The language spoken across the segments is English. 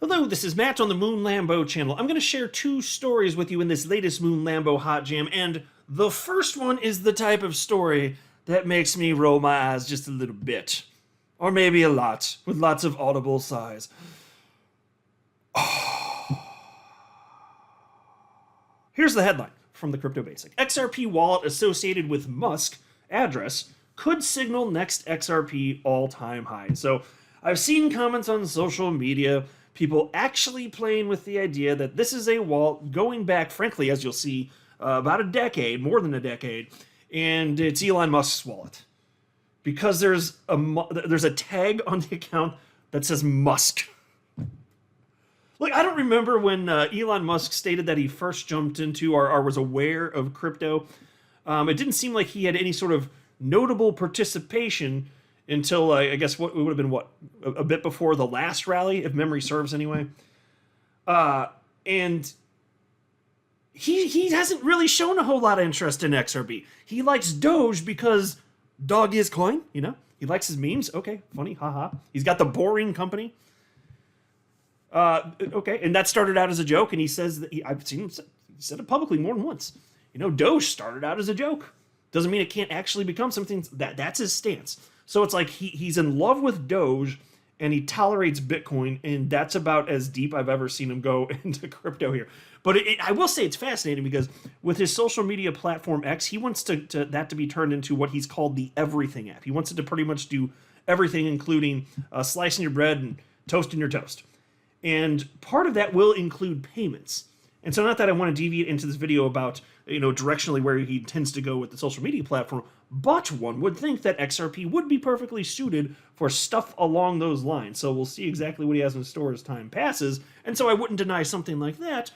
Hello, this is Matt on the Moon Lambo channel. I'm going to share two stories with you in this latest Moon Lambo Hot Jam, and the first one is the type of story that makes me roll my eyes just a little bit. Or maybe a lot, with lots of audible sighs. Here's the headline from the Crypto Basic. XRP wallet associated with Musk address could signal next XRP all-time high. So I've seen comments on social media, people actually playing with the idea that this is a wallet going back, frankly, as you'll see, about a decade, more than a decade, and it's Elon Musk's wallet. Because there's a tag on the account that says Musk. Like, I don't remember when Elon Musk stated that he first jumped into or was aware of crypto. It didn't seem like he had any sort of notable participation until, I guess, what would have been, a bit before the last rally, if memory serves anyway. And he hasn't really shown a whole lot of interest in XRP. He likes Doge because dog is coin, you know? He likes his memes. Okay, funny, haha. He's got the Boring Company. Okay, and that started out as a joke, and he says that I've seen him he said it publicly more than once. You know, Doge started out as a joke. Doesn't mean it can't actually become something. That's his stance. So it's like he's in love with Doge, and he tolerates Bitcoin, and that's about as deep I've ever seen him go into crypto here. But I will say it's fascinating because with his social media platform X, he wants that to be turned into what he's called the everything app. He wants it to pretty much do everything, including slicing your bread and toasting your toast. And part of that will include payments. And so not that I want to deviate into this video about, directionally where he tends to go with the social media platform, but one would think that XRP would be perfectly suited for stuff along those lines. So we'll see exactly what he has in store as time passes. And so I wouldn't deny something like that.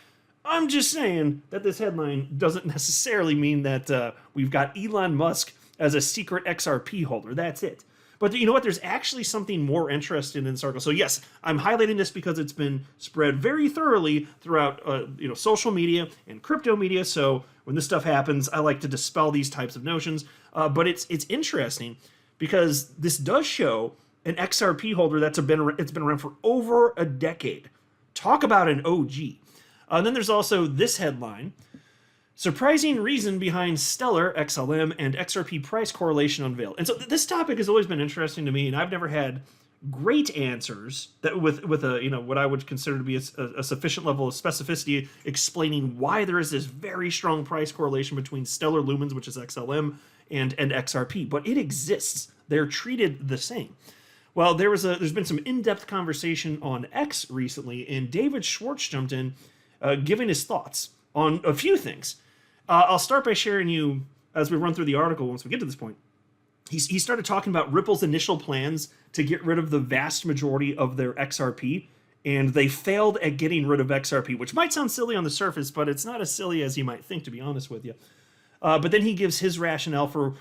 I'm just saying that this headline doesn't necessarily mean that we've got Elon Musk as a secret XRP holder. That's it. But you know what? There's actually something more interesting in the circle. So yes, I'm highlighting this because it's been spread very thoroughly throughout social media and crypto media. So when this stuff happens, I like to dispel these types of notions. But it's interesting because this does show an XRP holder it's been around for over a decade. Talk about an OG. And then there's also this headline. Surprising reason behind stellar XLM and XRP price correlation unveiled. And so this topic has always been interesting to me, and I've never had great answers that with a what I would consider to be a sufficient level of specificity explaining why there is this very strong price correlation between stellar lumens, which is XLM, and XRP. But it exists. They're treated the same. Well, there's been some in-depth conversation on X recently, and David Schwartz jumped in, giving his thoughts on a few things. I'll start by sharing you, as we run through the article once we get to this point, he started talking about Ripple's initial plans to get rid of the vast majority of their XRP, and they failed at getting rid of XRP, which might sound silly on the surface, but it's not as silly as you might think, to be honest with you. But then he gives his rationale for,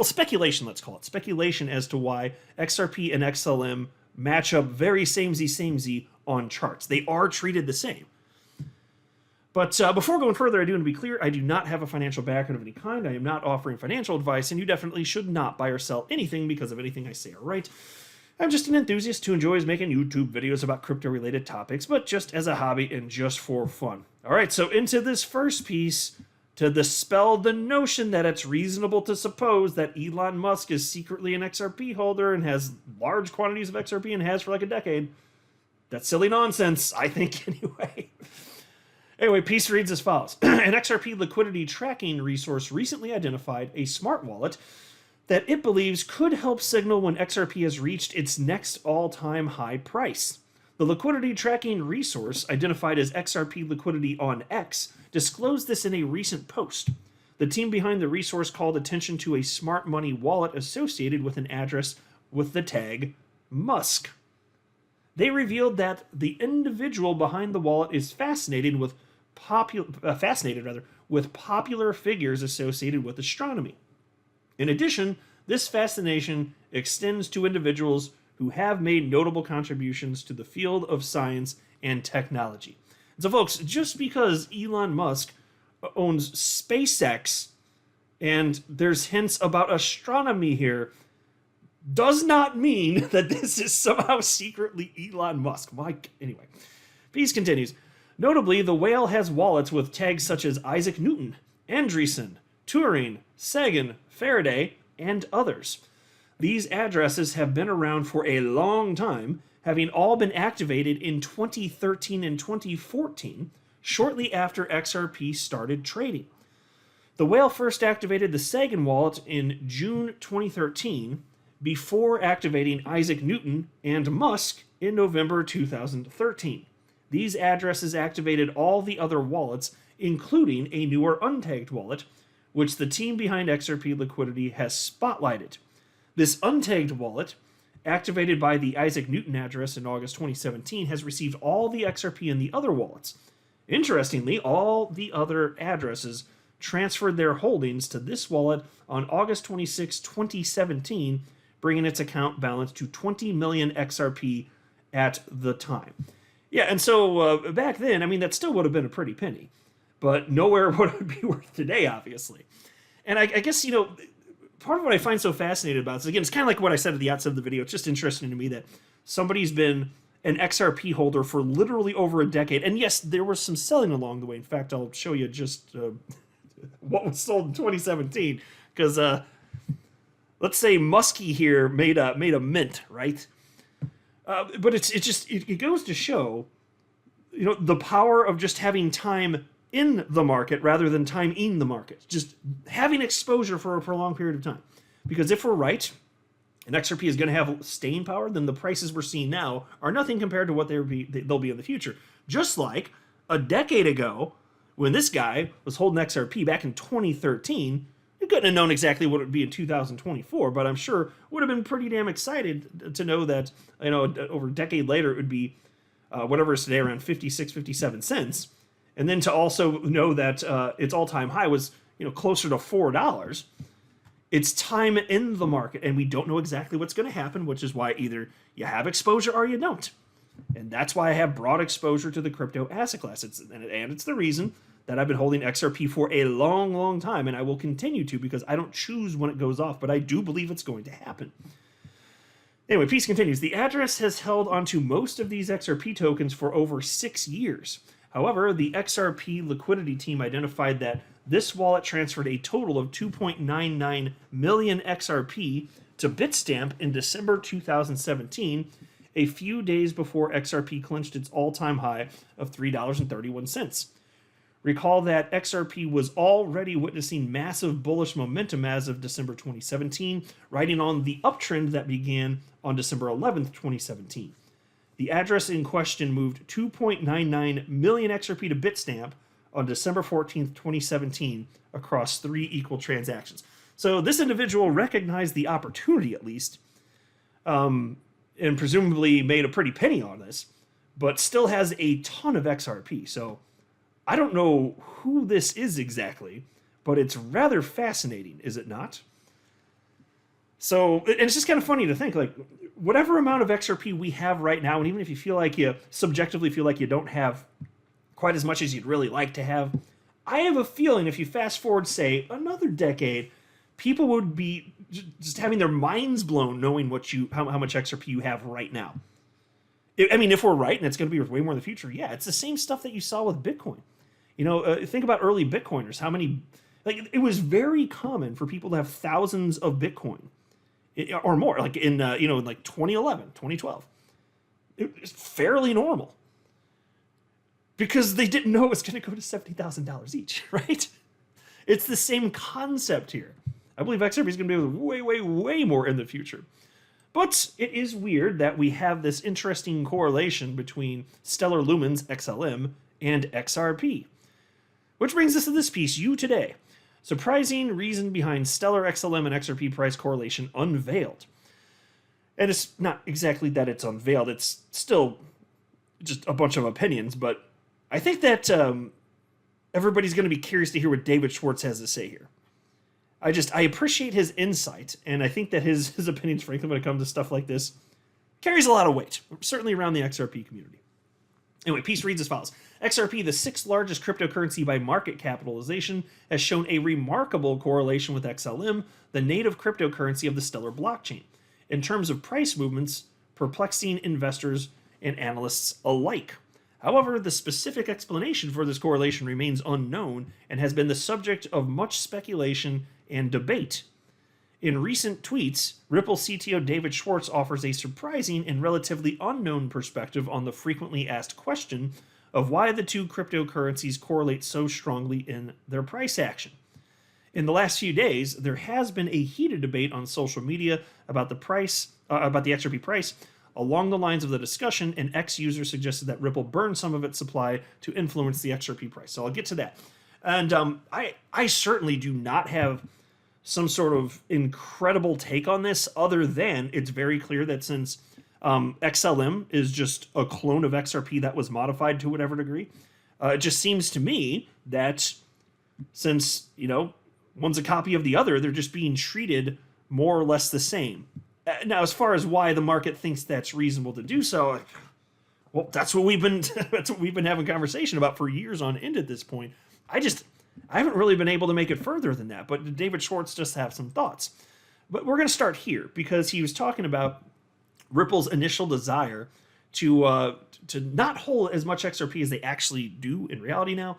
speculation, let's call it, speculation as to why XRP and XLM match up very samey on charts. They are treated the same. But before going further, I do want to be clear, I do not have a financial background of any kind. I am not offering financial advice, and you definitely should not buy or sell anything because of anything I say or write. I'm just an enthusiast who enjoys making YouTube videos about crypto-related topics, but just as a hobby and just for fun. All right, so into this first piece to dispel the notion that it's reasonable to suppose that Elon Musk is secretly an XRP holder and has large quantities of XRP and has for like a decade. That's silly nonsense, I think, anyway. Anyway, piece reads as follows. An XRP liquidity tracking resource recently identified a smart wallet that it believes could help signal when XRP has reached its next all-time high price. The liquidity tracking resource, identified as XRP liquidity on X, disclosed this in a recent post. The team behind the resource called attention to a smart money wallet associated with an address with the tag Musk. They revealed that the individual behind the wallet is fascinated with popular figures associated with astronomy. In addition, this fascination extends to individuals who have made notable contributions to the field of science and technology. So folks, just because Elon Musk owns SpaceX and there's hints about astronomy here does not mean that this is somehow secretly Elon Musk. Anyway. Peace continues. Notably, the whale has wallets with tags such as Isaac Newton, Andreessen, Turing, Sagan, Faraday, and others. These addresses have been around for a long time, having all been activated in 2013 and 2014, shortly after XRP started trading. The whale first activated the Sagan wallet in June 2013, before activating Isaac Newton and Musk in November 2013. These addresses activated all the other wallets, including a newer untagged wallet, which the team behind XRP Liquidity has spotlighted. This untagged wallet, activated by the Isaac Newton address in August 2017, has received all the XRP in the other wallets. Interestingly, all the other addresses transferred their holdings to this wallet on August 26, 2017, bringing its account balance to 20 million XRP at the time. Yeah, and so back then, I mean, that still would have been a pretty penny, but nowhere would it be worth today, obviously. And I guess, you know, part of what I find so fascinating about this, again, it's kind of like what I said at the outset of the video. It's just interesting to me that somebody's been an XRP holder for literally over a decade. And yes, there was some selling along the way. In fact, I'll show you just what was sold in 2017, because let's say Muskie here made a mint, right? But it goes to show, you know, the power of just having time in the market rather than time in the market. Just having exposure for a prolonged period of time. Because if we're right, and XRP is going to have staying power, then the prices we're seeing now are nothing compared to what they'll be in the future. Just like a decade ago, when this guy was holding XRP back in 2013, you couldn't have known exactly what it would be in 2024, but I'm sure would have been pretty damn excited to know that, you know, over a decade later, it would be whatever is today, around 56, 57 cents. And then to also know that its all-time high was, you know, closer to $4. It's time in the market, and we don't know exactly what's going to happen, which is why either you have exposure or you don't. And that's why I have broad exposure to the crypto asset class. And it's the reason that I've been holding XRP for a long, long time, and I will continue to, because I don't choose when it goes off, but I do believe it's going to happen. Anyway, Peace continues. The address has held onto most of these XRP tokens for over 6 years. However, the XRP liquidity team identified that this wallet transferred a total of 2.99 million XRP to Bitstamp in December 2017, a few days before XRP clinched its all-time high of $3.31. Recall that XRP was already witnessing massive bullish momentum as of December 2017, riding on the uptrend that began on December 11th, 2017. The address in question moved 2.99 million XRP to Bitstamp on December 14th, 2017, across 3 equal transactions. So this individual recognized the opportunity, at least, and presumably made a pretty penny on this, but still has a ton of XRP. So I don't know who this is exactly, but it's rather fascinating, is it not? So, and it's just kind of funny to think, like, whatever amount of XRP we have right now, and even if you feel like you subjectively feel like you don't have quite as much as you'd really like to have, I have a feeling if you fast forward, say, another decade, people would be just having their minds blown knowing how much XRP you have right now. I mean, if we're right, and it's going to be way more in the future, yeah, it's the same stuff that you saw with Bitcoin. You know, think about early Bitcoiners. How many, like, it was very common for people to have thousands of Bitcoin or more, like in, you know, like 2011, 2012. It's fairly normal because they didn't know it was going to go to $70,000 each, right? It's the same concept here. I believe XRP is going to be way, way, way more in the future. But it is weird that we have this interesting correlation between Stellar Lumens, XLM, and XRP. Which brings us to this piece, You Today. Surprising reason behind Stellar XLM and XRP price correlation unveiled. And it's not exactly that it's unveiled, it's still just a bunch of opinions, but I think that everybody's going to be curious to hear what David Schwartz has to say here. I appreciate his insight, and I think that his opinions, frankly, when it comes to stuff like this, carries a lot of weight, certainly around the XRP community. Anyway, Peace reads as follows. XRP, the 6th largest cryptocurrency by market capitalization, has shown a remarkable correlation with XLM, the native cryptocurrency of the Stellar blockchain, in terms of price movements, perplexing investors and analysts alike. However, the specific explanation for this correlation remains unknown and has been the subject of much speculation and debate. In recent tweets, Ripple CTO David Schwartz offers a surprising and relatively unknown perspective on the frequently asked question of why the two cryptocurrencies correlate so strongly in their price action. In the last few days, there has been a heated debate on social media about the XRP price. Along the lines of the discussion, an ex-user suggested that Ripple burn some of its supply to influence the XRP price. So I'll get to that. And I certainly do not have some sort of incredible take on this, other than it's very clear that since XLM is just a clone of XRP that was modified to whatever degree, it just seems to me that since, one's a copy of the other, they're just being treated more or less the same. Now, as far as why the market thinks that's reasonable to do so, well, that's what we've been having conversation about for years on end at this point. I haven't really been able to make it further than that, but David Schwartz just have some thoughts. But we're going to start here because he was talking about Ripple's initial desire to not hold as much XRP as they actually do in reality now.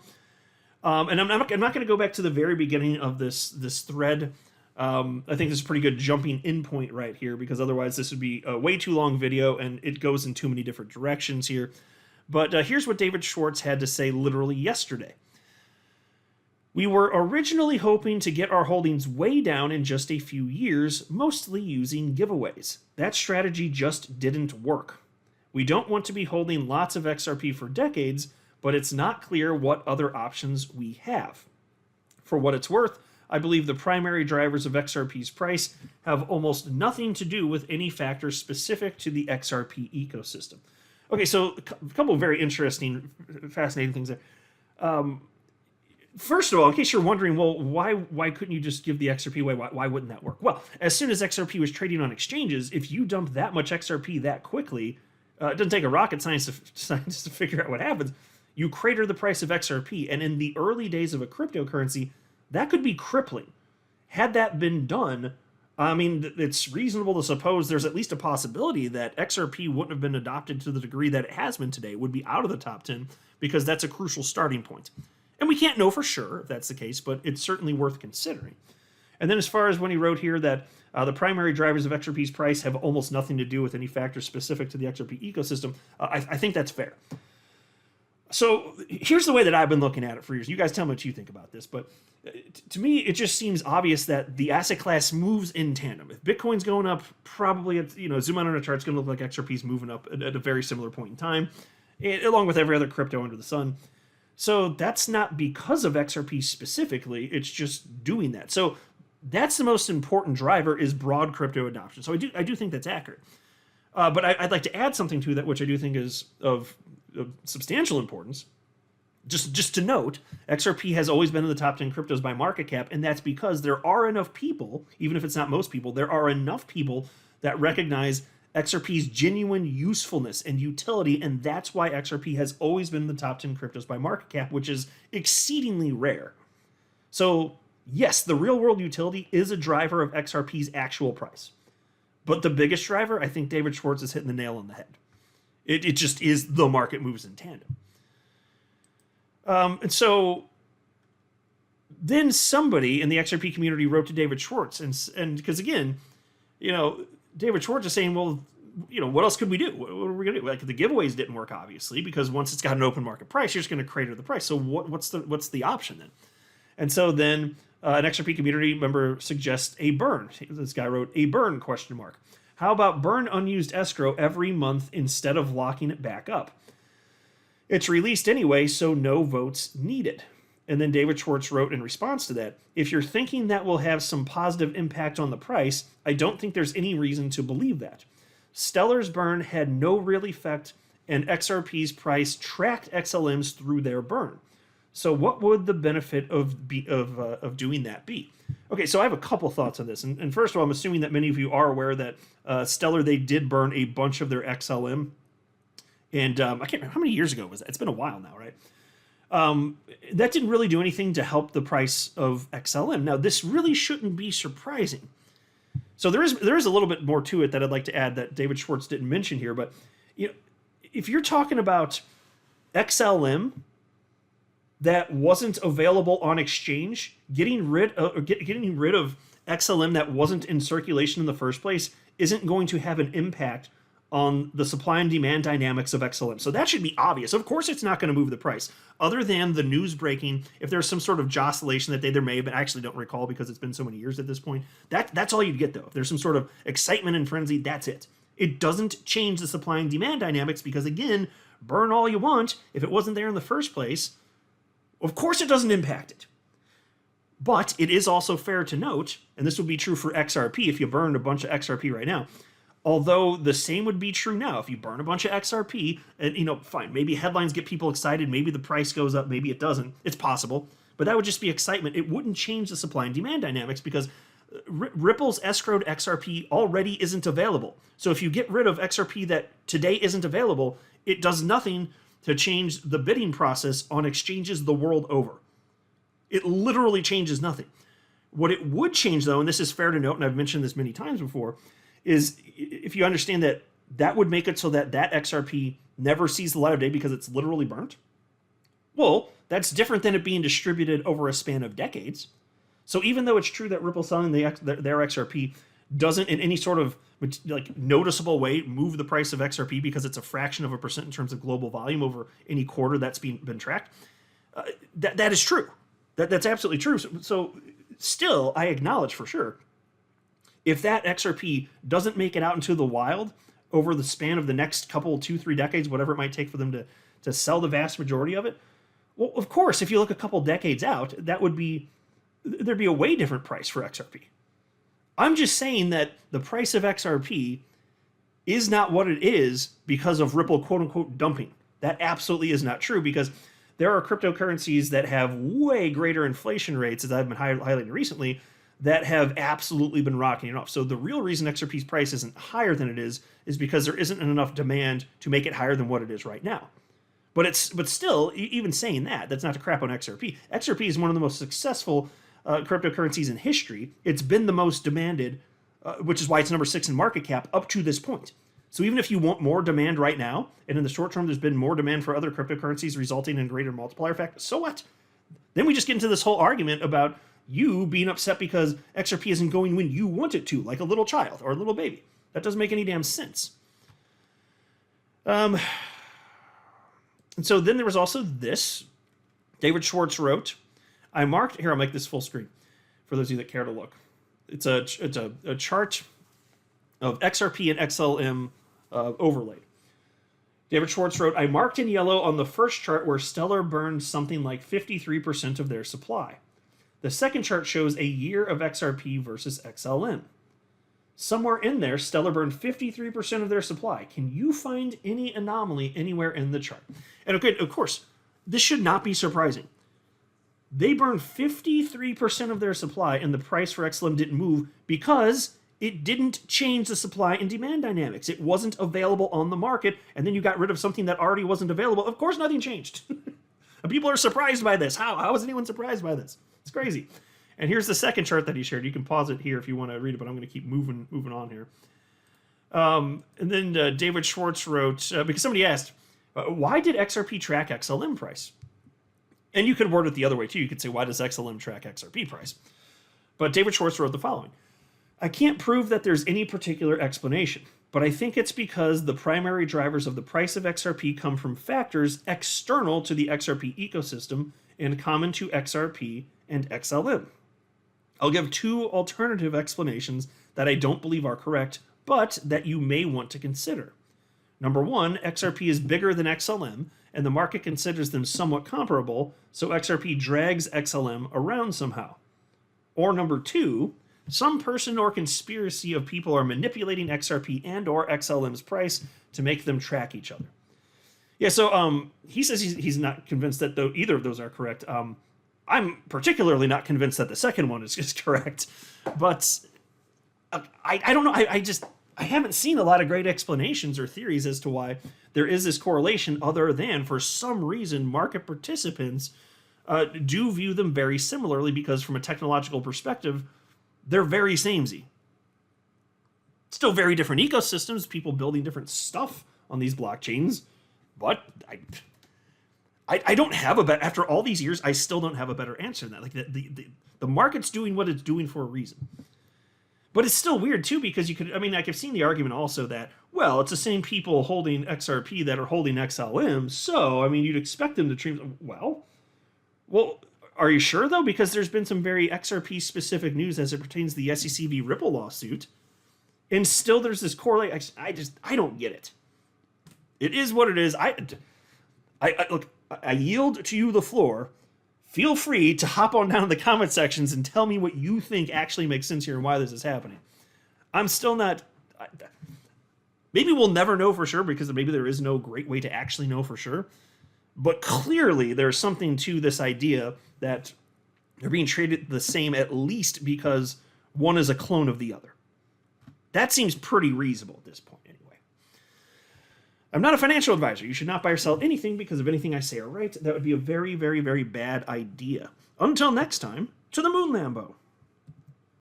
And I'm not going to go back to the very beginning of this thread. I think this is a pretty good jumping in point right here, because otherwise this would be a way too long video and it goes in too many different directions here. But here's what David Schwartz had to say literally yesterday. We were originally hoping to get our holdings way down in just a few years, mostly using giveaways. That strategy just didn't work. We don't want to be holding lots of XRP for decades, but it's not clear what other options we have. For what it's worth, I believe the primary drivers of XRP's price have almost nothing to do with any factor specific to the XRP ecosystem. Okay, so a couple of very interesting, fascinating things there. First of all, in case you're wondering, well, why couldn't you just give the XRP away? Why wouldn't that work? Well, as soon as XRP was trading on exchanges, if you dump that much XRP that quickly, it doesn't take a rocket scientist to figure out what happens. You crater the price of XRP, and in the early days of a cryptocurrency, that could be crippling. Had that been done, I mean, it's reasonable to suppose there's at least a possibility that XRP wouldn't have been adopted to the degree that it has been today, would be out of the top 10, because that's a crucial starting point. And we can't know for sure if that's the case, but it's certainly worth considering. And then as far as when he wrote here that the primary drivers of XRP's price have almost nothing to do with any factor specific to the XRP ecosystem, I think that's fair. So here's the way that I've been looking at it for years. You guys tell me what you think about this, but to me, it just seems obvious that the asset class moves in tandem. If Bitcoin's going up, probably, zoom out on a chart, it's going to look like XRP's moving up at a very similar point in time, along with every other crypto under the sun. So that's not because of XRP specifically, it's just doing that. So that's the most important driver, is broad crypto adoption. So I do think that's accurate. But I'd like to add something to that, which I do think is of substantial importance. Just to note, XRP has always been in the top 10 cryptos by market cap, and that's because there are enough people, even if it's not most people, there are enough people that recognize XRP's genuine usefulness and utility, and that's why XRP has always been in the top 10 cryptos by market cap, which is exceedingly rare. So, yes, the real-world utility is a driver of XRP's actual price. But the biggest driver, I think David Schwartz is hitting the nail on the head. It just is the market moves in tandem. And so then somebody in the XRP community wrote to David Schwartz, and because again, David Schwartz is saying, well, what else could we do? What are we going to do? Like, the giveaways didn't work, obviously, because once it's got an open market price, you're just going to crater the price. So what's the option then? And so then an XRP community member suggests a burn. This guy wrote, a burn, ? How about burn unused escrow every month instead of locking it back up? It's released anyway, so no votes needed. And then David Schwartz wrote in response to that, if you're thinking that will have some positive impact on the price, I don't think there's any reason to believe that. Stellar's burn had no real effect, and XRP's price tracked XLM's through their burn. So what would the benefit of doing that be? Okay, so I have a couple thoughts on this. And first of all, I'm assuming that many of you are aware that Stellar, they did burn a bunch of their XLM. And I can't remember, how many years ago was that? It's been a while now, right? That didn't really do anything to help the price of XLM. Now, this really shouldn't be surprising. So there is a little bit more to it that I'd like to add that David Schwartz didn't mention here. But if you're talking about XLM that wasn't available on exchange, getting rid of XLM that wasn't in circulation in the first place isn't going to have an impact on the supply and demand dynamics of XLM. So that should be obvious. Of course, it's not going to move the price, other than the news breaking. If there's some sort of jostlation that there may have been, I actually don't recall because it's been so many years at this point. That's all you'd get, though. If there's some sort of excitement and frenzy, that's it. It doesn't change the supply and demand dynamics because, again, burn all you want. If it wasn't there in the first place, of course it doesn't impact it. But it is also fair to note, and this would be true for XRP if you burned a bunch of XRP right now, although the same would be true now. If you burn a bunch of XRP, and fine, maybe headlines get people excited, maybe the price goes up, maybe it doesn't. It's possible. But that would just be excitement. It wouldn't change the supply and demand dynamics because Ripple's escrowed XRP already isn't available. So if you get rid of XRP that today isn't available, it does nothing to change the bidding process on exchanges the world over. It literally changes nothing. What it would change, though, and this is fair to note, and I've mentioned this many times before, is if you understand that that would make it so that XRP never sees the light of day because it's literally burnt. Well, that's different than it being distributed over a span of decades. So even though it's true that Ripple selling their XRP doesn't in any sort of noticeable way move the price of XRP because it's a fraction of a percent in terms of global volume over any quarter that's been tracked, that is true. That's absolutely true. So still, I acknowledge for sure, if that XRP doesn't make it out into the wild over the span of the next couple, 2-3 decades, whatever it might take for them to sell the vast majority of it, well, of course, if you look a couple decades out, there'd be a way different price for XRP. I'm just saying that the price of XRP is not what it is because of Ripple quote-unquote dumping. That absolutely is not true because there are cryptocurrencies that have way greater inflation rates, as I've been highlighting recently, that have absolutely been rocking it off. So the real reason XRP's price isn't higher than it is because there isn't enough demand to make it higher than what it is right now. But still, even saying that's not to crap on XRP. XRP is one of the most successful cryptocurrencies in history. It's been the most demanded, which is why it's number 6 in market cap up to this point. So even if you want more demand right now, and in the short term there's been more demand for other cryptocurrencies resulting in greater multiplier effect, so what? Then we just get into this whole argument about you being upset because XRP isn't going when you want it to, like a little child or a little baby. That doesn't make any damn sense. And so then there was also this. David Schwartz wrote, I'll make this full screen for those of you that care to look. It's a chart of XRP and XLM overlaid. David Schwartz wrote, I marked in yellow on the first chart where Stellar burned something like 53% of their supply. The second chart shows a year of XRP versus XLM. Somewhere in there, Stellar burned 53% of their supply. Can you find any anomaly anywhere in the chart? And okay, of course, this should not be surprising. They burned 53% of their supply and the price for XLM didn't move because it didn't change the supply and demand dynamics. It wasn't available on the market, and then you got rid of something that already wasn't available. Of course, nothing changed. People are surprised by this. How is anyone surprised by this? It's crazy. And here's the second chart that he shared. You can pause it here if you want to read it, but I'm going to keep moving on here. And then David Schwartz wrote, because somebody asked, why did XRP track XLM price? And you could word it the other way too. You could say, why does XLM track XRP price? But David Schwartz wrote the following. I can't prove that there's any particular explanation, but I think it's because the primary drivers of the price of XRP come from factors external to the XRP ecosystem and common to XRP and XLM. I'll give 2 alternative explanations that I don't believe are correct, but that you may want to consider. Number 1, XRP is bigger than XLM, and the market considers them somewhat comparable, so XRP drags XLM around somehow. Or number 2, some person or conspiracy of people are manipulating XRP and or XLM's price to make them track each other. Yeah, so he says he's not convinced that either of those are correct. I'm particularly not convinced that the second one is correct. But I don't know. I haven't seen a lot of great explanations or theories as to why there is this correlation other than for some reason market participants do view them very similarly because from a technological perspective, they're very samey. Still very different ecosystems, people building different stuff on these blockchains, but I don't have a better, after all these years, I still don't have a better answer than that. Like the market's doing what it's doing for a reason. But it's still weird too, because you could, I mean, like I've seen the argument also that, well, it's the same people holding XRP that are holding XLM, so, I mean, you'd expect them to treat, well, are you sure though? Because there's been some very XRP specific news as it pertains to the SEC v. Ripple lawsuit, and still there's this correlation. I don't get it. It is what it is. Look, I yield to you the floor. Feel free to hop on down in the comment sections and tell me what you think actually makes sense here and why this is happening. I'm still not... Maybe we'll never know for sure, because maybe there is no great way to actually know for sure. But clearly there's something to this idea that they're being treated the same, at least because one is a clone of the other. That seems pretty reasonable at this point, anyway. I'm not a financial advisor. You should not buy or sell anything because of anything I say or write. That would be a very, very, very bad idea. Until next time, to the moon, Lambo.